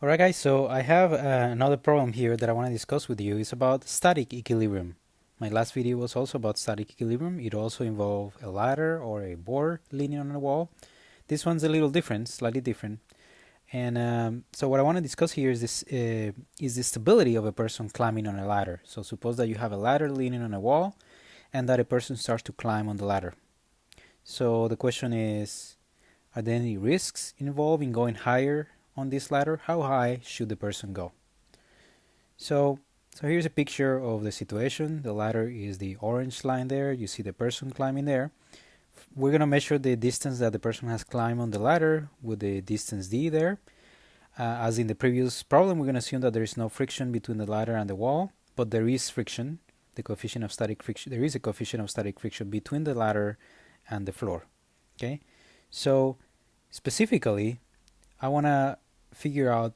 Alright guys, so I have another problem here that I want to discuss with you. It's about static equilibrium. My last video was also about static equilibrium. It also involved a ladder or a board leaning on a wall. This one's a little different, slightly different. And so what I want to discuss here is is the stability of a person climbing on a ladder. So suppose that you have a ladder leaning on a wall and that a person starts to climb on the ladder. So the question is, are there any risks involved in going higher on this ladder? How high should the person go? So, so here's a picture of the situation. The ladder is the orange line there. You see the person climbing there. We're going to measure the distance that the person has climbed on the ladder with the distance d there. As in the previous problem, we're going to assume that there is no friction between the ladder and the wall, but there is friction, the coefficient of static friction. There is a coefficient of static friction between the ladder and the floor. Okay, so specifically, I want to figure out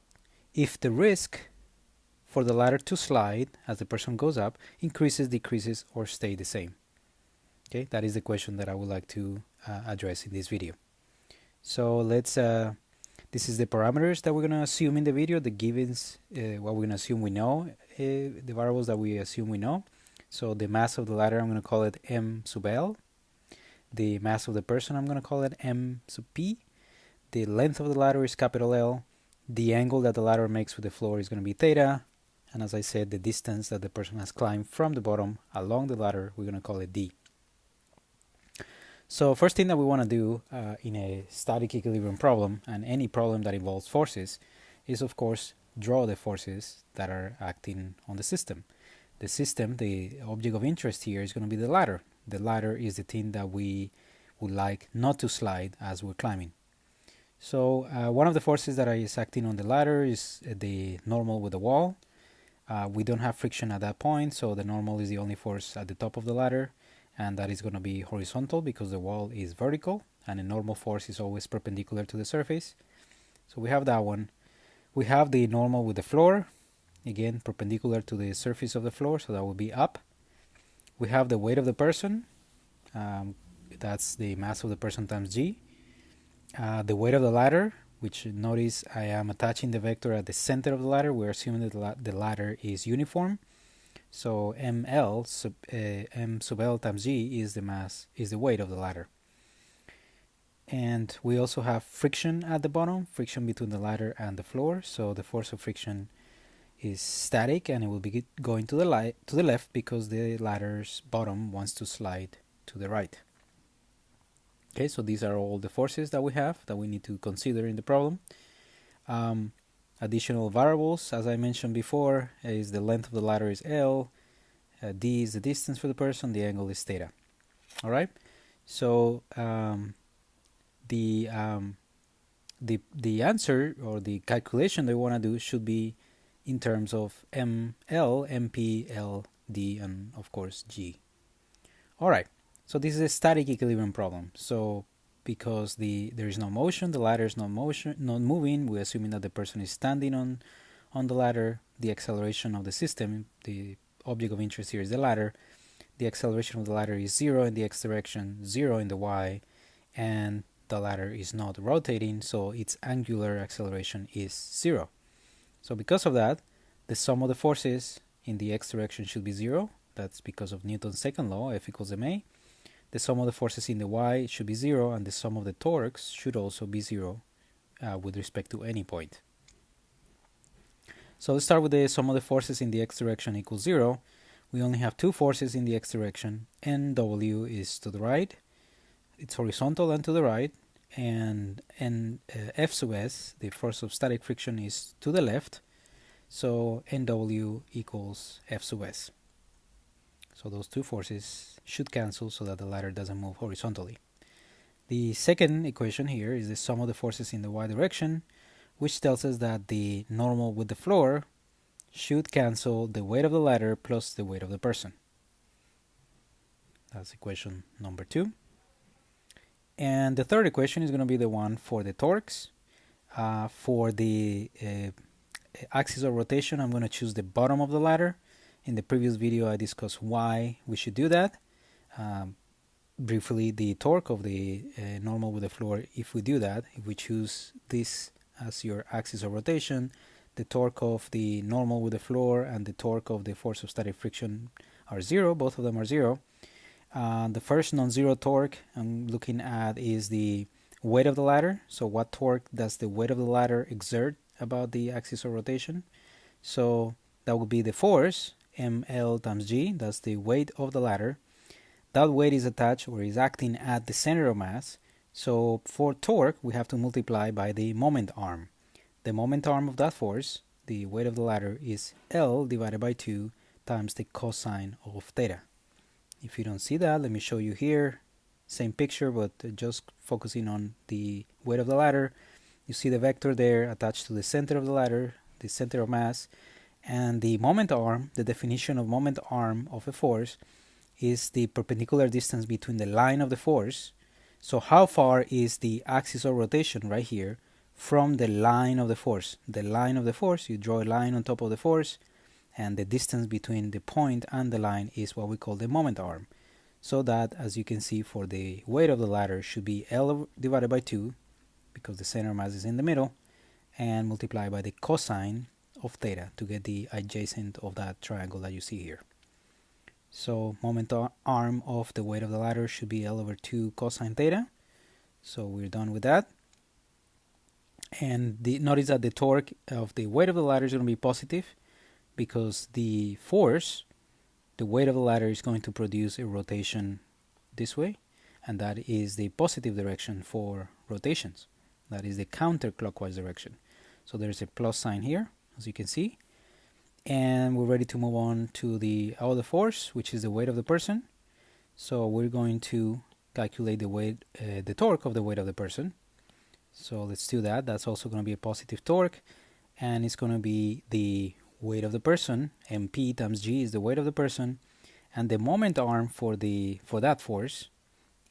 if the risk for the ladder to slide as the person goes up increases, decreases, or stay the same. Okay, that is the question that I would like to address in this video. So let's this is the parameters that we're going to assume in the video, the givens, what we're going to assume we know, the variables that we assume we know. So the mass of the ladder, I'm going to call it m sub l. The mass of the person, I'm going to call it m sub p. The length of the ladder is capital L. The angle that the ladder makes with the floor is going to be theta. And as I said, the distance that the person has climbed from the bottom along the ladder, we're going to call it d. So first thing that we want to do in a static equilibrium problem, and any problem that involves forces, is of course draw the forces that are acting on the system. The system, the object of interest here, is going to be the ladder. The ladder is the thing that we would like not to slide as we're climbing. So one of the forces that is acting on the ladder is the normal with the wall. We don't have friction at that point, so the normal is the only force at the top of the ladder, and that is going to be horizontal because the wall is vertical and a normal force is always perpendicular to the surface. So we have that one. We have the normal with the floor, again perpendicular to the surface of the floor, so that will be up. We have the weight of the person, that's the mass of the person times g. The weight of the ladder, which notice I am attaching the vector at the center of the ladder. We're assuming that the ladder is uniform. So m sub l times g is the mass, is the weight of the ladder. And we also have friction at the bottom, friction between the ladder and the floor. So the force of friction is static, and it will be going to the left because the ladder's bottom wants to slide to the right. Okay, so these are all the forces that we have that we need to consider in the problem. Additional variables, as I mentioned before, is the length of the ladder is L, D is the distance for the person, the angle is theta. All right, so the answer or the calculation they want to do should be in terms of ML, MP, L, D, and of course G. All right, so this is a static equilibrium problem. So because there is no motion, the ladder is not moving, we're assuming that the person is standing on the ladder. The acceleration of the system, the object of interest here is the ladder. The acceleration of the ladder is 0 in the x direction, 0 in the y, and the ladder is not rotating, so its angular acceleration is 0. So because of that, the sum of the forces in the x direction should be 0. That's because of Newton's second law, F equals ma. The sum of the forces in the y should be 0, and the sum of the torques should also be 0 with respect to any point. So let's start with the sum of the forces in the x direction equals 0. We only have two forces in the x direction. Nw is to the right, it's horizontal and to the right, and F sub s, the force of static friction, is to the left. So Nw equals F sub s. So those two forces should cancel so that the ladder doesn't move horizontally. The second equation here is the sum of the forces in the y direction, which tells us that the normal with the floor should cancel the weight of the ladder plus the weight of the person. That's equation number 2. And the third equation is going to be the one for the torques. For the axis of rotation, I'm going to choose the bottom of the ladder. In the previous video, I discussed why we should do that. Briefly, the torque of the normal with the floor, if we do that, if we choose this as your axis of rotation, the torque of the normal with the floor and the torque of the force of static friction are zero. Both of them are zero. The first non-zero torque I'm looking at is the weight of the ladder. So what torque does the weight of the ladder exert about the axis of rotation? So that would be the force, ml times g, that's the weight of the ladder. That weight is attached or is acting at the center of mass. So for torque, we have to multiply by the moment arm. The moment arm of that force, the weight of the ladder, is L divided by 2 times the cosine of theta. If you don't see that, let me show you here. Same picture, but just focusing on the weight of the ladder. You see the vector there attached to the center of the ladder, the center of mass, and the moment arm. The definition of moment arm of a force is the perpendicular distance between the line of the force. So how far is the axis of rotation right here from the line of the force? The line of the force, you draw a line on top of the force, and the distance between the point and the line is what we call the moment arm. So that, as you can see, for the weight of the ladder should be L divided by 2, because the center of mass is in the middle, and multiply by the cosine of theta to get the adjacent of that triangle that you see here. So moment arm of the weight of the ladder should be L over 2 cosine theta. So we're done with that. And notice that the torque of the weight of the ladder is going to be positive, because the force, the weight of the ladder, is going to produce a rotation this way, and that is the positive direction for rotations. That is the counterclockwise direction. So there's a plus sign here, as you can see. And we're ready to move on to the other force, which is the weight of the person. So we're going to calculate the weight, the torque of the weight of the person. So let's do that. That's also going to be a positive torque, and it's going to be the weight of the person. mp times g is the weight of the person, and the moment arm for that force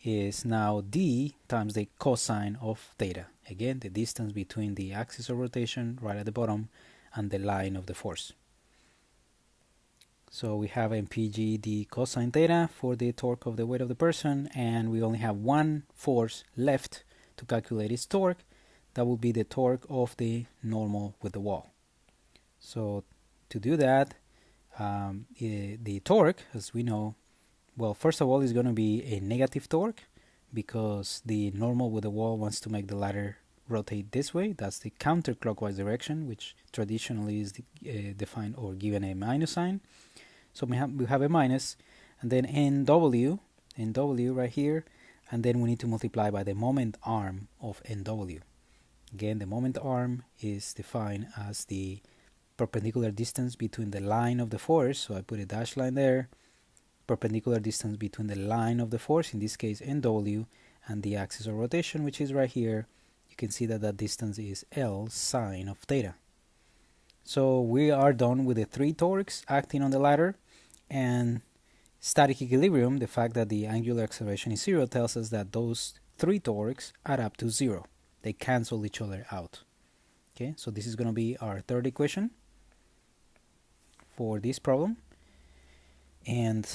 is now d times the cosine of theta. Again, the distance between the axis of rotation right at the bottom and the line of the force. So we have mpg d cosine theta for the torque of the weight of the person, and we only have one force left to calculate its torque. That will be the torque of the normal with the wall. So to do that, the torque, as we know, well, first of all, is going to be a negative torque, because the normal with the wall wants to make the ladder rotate this way. That's the counterclockwise direction, which traditionally is defined or given a minus sign. So we have a minus, and then NW right here, and then we need to multiply by the moment arm of NW. Again, the moment arm is defined as the perpendicular distance between the line of the force, so I put a dashed line there, perpendicular distance between the line of the force, in this case NW, and the axis of rotation, which is right here. You can see that that distance is L sine of theta. So we are done with the three torques acting on the ladder, and static equilibrium, the fact that the angular acceleration is 0, tells us that those three torques add up to 0. They cancel each other out. Okay, so this is going to be our third equation for this problem, and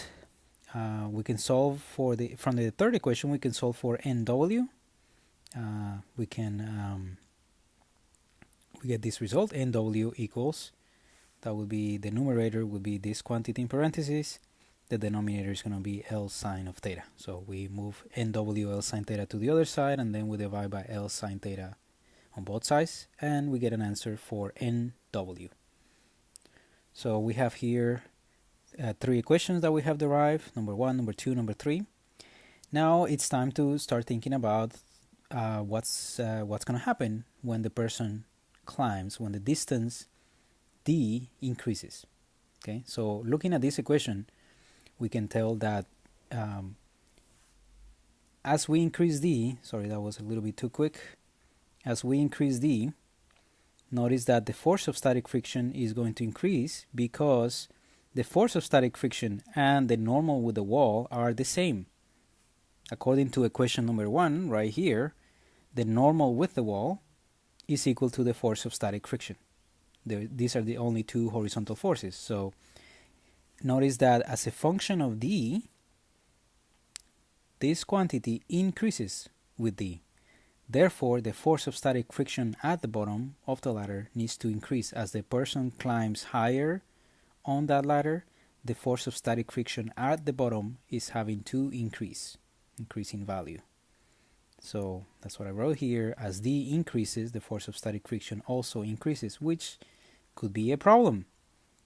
we can solve for from the third equation we can solve for NW. We get this result, NW equals, that will be, the numerator will be this quantity in parentheses, the denominator is going to be L sine of theta. So we move NW L sine theta to the other side, and then we divide by L sine theta on both sides, and we get an answer for NW. So we have here three equations that we have derived, number 1, number 2, number 3. Now it's time to start thinking about what's going to happen when the person climbs, when the distance d increases. Okay, so looking at this equation, we can tell that as we increase d, sorry, that was a little bit too quick. As we increase d, notice that the force of static friction is going to increase, because the force of static friction and the normal with the wall are the same. According to equation number 1 right here, the normal with the wall is equal to the force of static friction. These are the only two horizontal forces. So notice that as a function of d, this quantity increases with d. Therefore, the force of static friction at the bottom of the ladder needs to increase. As the person climbs higher on that ladder, the force of static friction at the bottom is having to increase in value. So that's what I wrote here. As D increases, the force of static friction also increases, which could be a problem,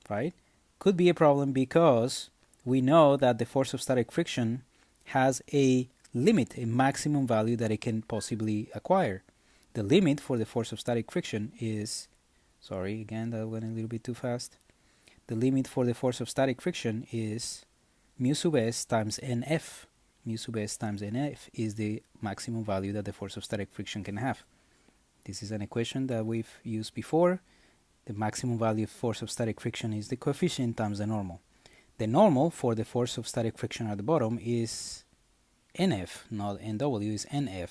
right? Could be a problem because we know that the force of static friction has a limit, a maximum value that it can possibly acquire. The limit for the force of static friction is, sorry, again, that went a little bit too fast. The limit for the force of static friction is mu sub s times nf. Mu sub s times nf is the maximum value that the force of static friction can have. This is an equation that we've used before. The maximum value of force of static friction is the coefficient times the normal. The normal for the force of static friction at the bottom is nf, not nw, is nf.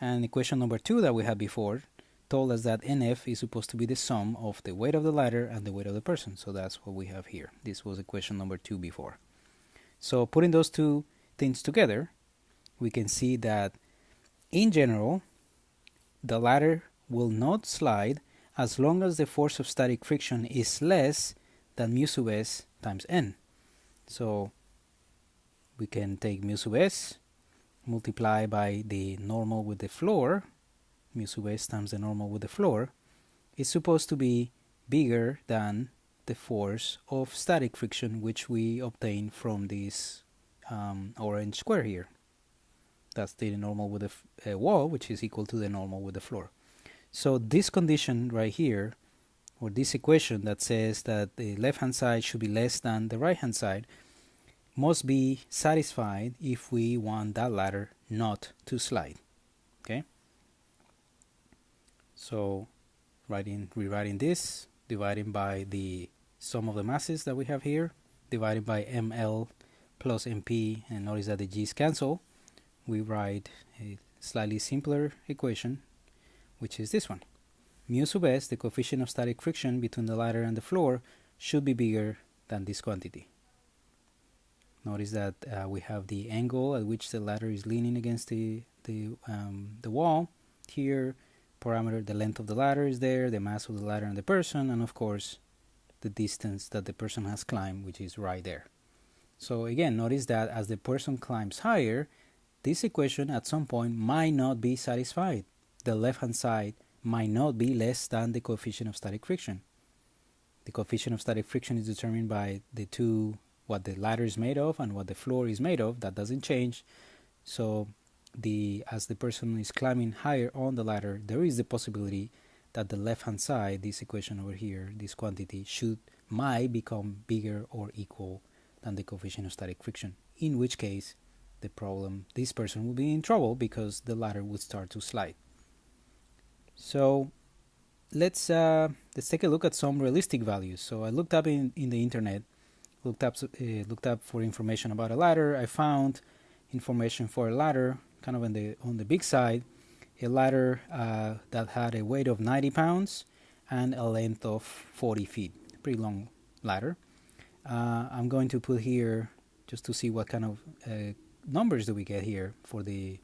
And equation number 2 that we had before told us that nf is supposed to be the sum of the weight of the ladder and the weight of the person. So that's what we have here. This was equation number 2 before. So putting those two things together, we can see that in general, the ladder will not slide as long as the force of static friction is less than mu sub s times n. So we can take mu sub s, multiply by the normal with the floor, mu sub s times the normal with the floor, is supposed to be bigger than the force of static friction, which we obtain from this orange square here. That's the normal with the wall, which is equal to the normal with the floor. So this condition right here, or this equation that says that the left-hand side should be less than the right-hand side, must be satisfied if we want that ladder not to slide. Okay? So rewriting this, dividing by the sum of the masses that we have here, divided by ml plus mp, and notice that the g's cancel, we write a slightly simpler equation, which is this one. Mu sub s, the coefficient of static friction between the ladder and the floor, should be bigger than this quantity. Notice that we have the angle at which the ladder is leaning against the wall. Here, parameter, the length of the ladder is there, the mass of the ladder and the person, and of course, the distance that the person has climbed, which is right there. So again, notice that as the person climbs higher, this equation at some point might not be satisfied. The left-hand side might not be less than the coefficient of static friction. The coefficient of static friction is determined by the two, what the ladder is made of and what the floor is made of. That doesn't change. So as the person is climbing higher on the ladder, there is the possibility that the left-hand side, this equation over here, this quantity, might become bigger or equal than the coefficient of static friction, in which case this person will be in trouble because the ladder would start to slide. So let's take a look at some realistic values. So I looked up in the internet, looked up for information about a ladder. I found information for a ladder kind of on the big side, a ladder that had a weight of 90 pounds and a length of 40 feet, a pretty long ladder. I'm going to put here, just to see what kind of numbers do we get here for the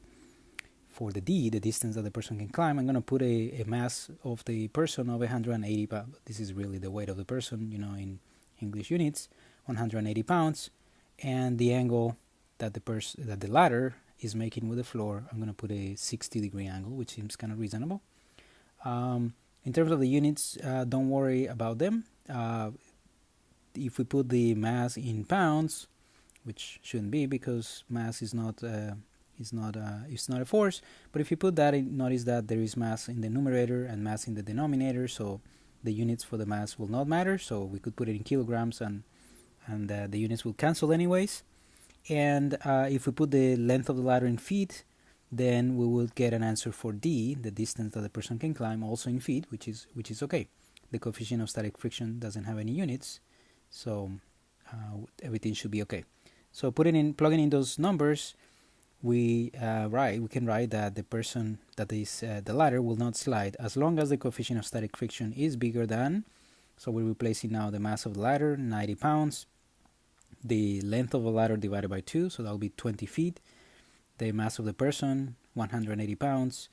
D, the distance that the person can climb. I'm going to put a mass of the person of 180 pounds. This is really the weight of the person, in English units, 180 pounds, and the angle that the ladder is making with the floor. I'm going to put a 60-degree angle, which seems kind of reasonable. In terms of the units, don't worry about them. If we put the mass in pounds, which shouldn't be because mass is not a force, but if you put that in, notice that there is mass in the numerator and mass in the denominator, so the units for the mass will not matter. So we could put it in kilograms, and the units will cancel anyways. And if we put the length of the ladder in feet, then we will get an answer for D, the distance that the person can climb, also in feet, which is okay. The coefficient of static friction doesn't have any units, so everything should be okay. So plugging in those numbers, we can write that the ladder will not slide as long as the coefficient of static friction is bigger than. So we're replacing now the mass of the ladder, 90 pounds, the length of the ladder divided by 2, so that will be 20 feet. The mass of the person, 180 pounds,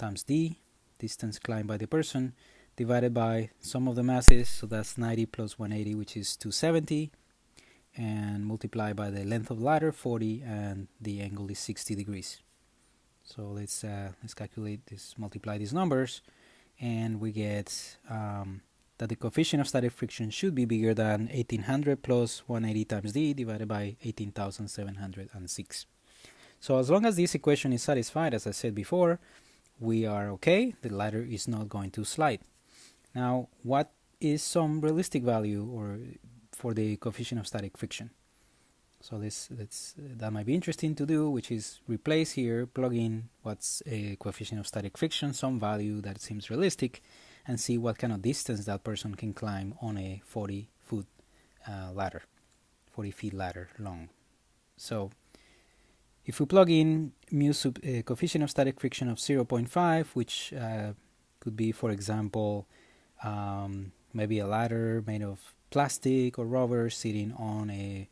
times d, distance climbed by the person, divided by sum of the masses, so that's 90 plus 180, which is 270, and multiply by the length of the ladder, 40, and the angle is 60 degrees. So let's calculate this, multiply these numbers, and we get that the coefficient of static friction should be bigger than 1800 plus 180 times d divided by 18,706. So as long as this equation is satisfied, as I said before, we are okay. The ladder is not going to slide. Now, what is some realistic value or for the coefficient of static friction? So that might be interesting to do, which is replace here, plug in what's a coefficient of static friction, some value that seems realistic, and see what kind of distance that person can climb on a 40-foot ladder, 40 feet ladder long. So if we plug in coefficient of static friction of 0.5, which could be, for example, maybe a ladder made of plastic or rubber sitting on a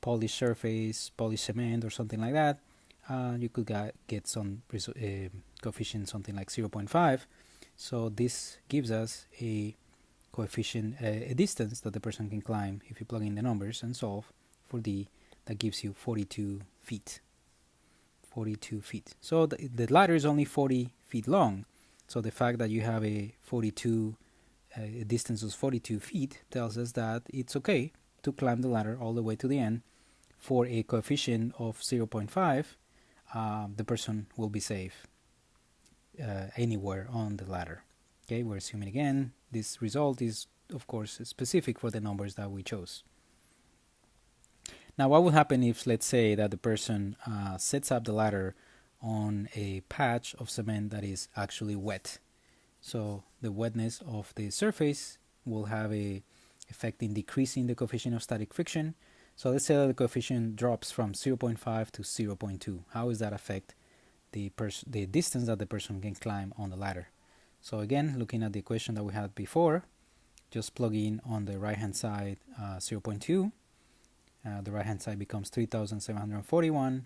polished surface, polished cement or something like that, you could get some coefficient something like 0.5. So this gives us a coefficient, a distance that the person can climb. If you plug in the numbers and solve for d, that gives you 42 feet. 42 feet. So the ladder is only 40 feet long. So the fact that you have a distance of 42 feet tells us that it's okay to climb the ladder all the way to the end. For a coefficient of 0.5, the person will be safe anywhere on the ladder. Okay, we're assuming again this result is of course specific for the numbers that we chose. Now, what will happen if, let's say, that the person sets up the ladder on a patch of cement that is actually wet? So the wetness of the surface will have a effect in decreasing the coefficient of static friction. So let's say that the coefficient drops from 0.5 to 0.2. How does that affect the distance that the person can climb on the ladder? So again, looking at the equation that we had before, just plug in on the right hand side 0.2. The right hand side becomes 3,741,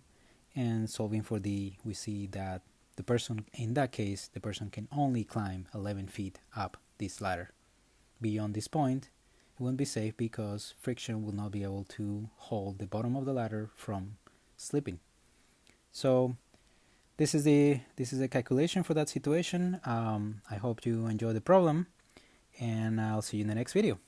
and solving for d, we see that the person, in that case, the person can only climb 11 feet up this ladder. Beyond this point, it won't be safe because friction will not be able to hold the bottom of the ladder from slipping. So this is a calculation for that situation. I hope you enjoy the problem, and I'll see you in the next video.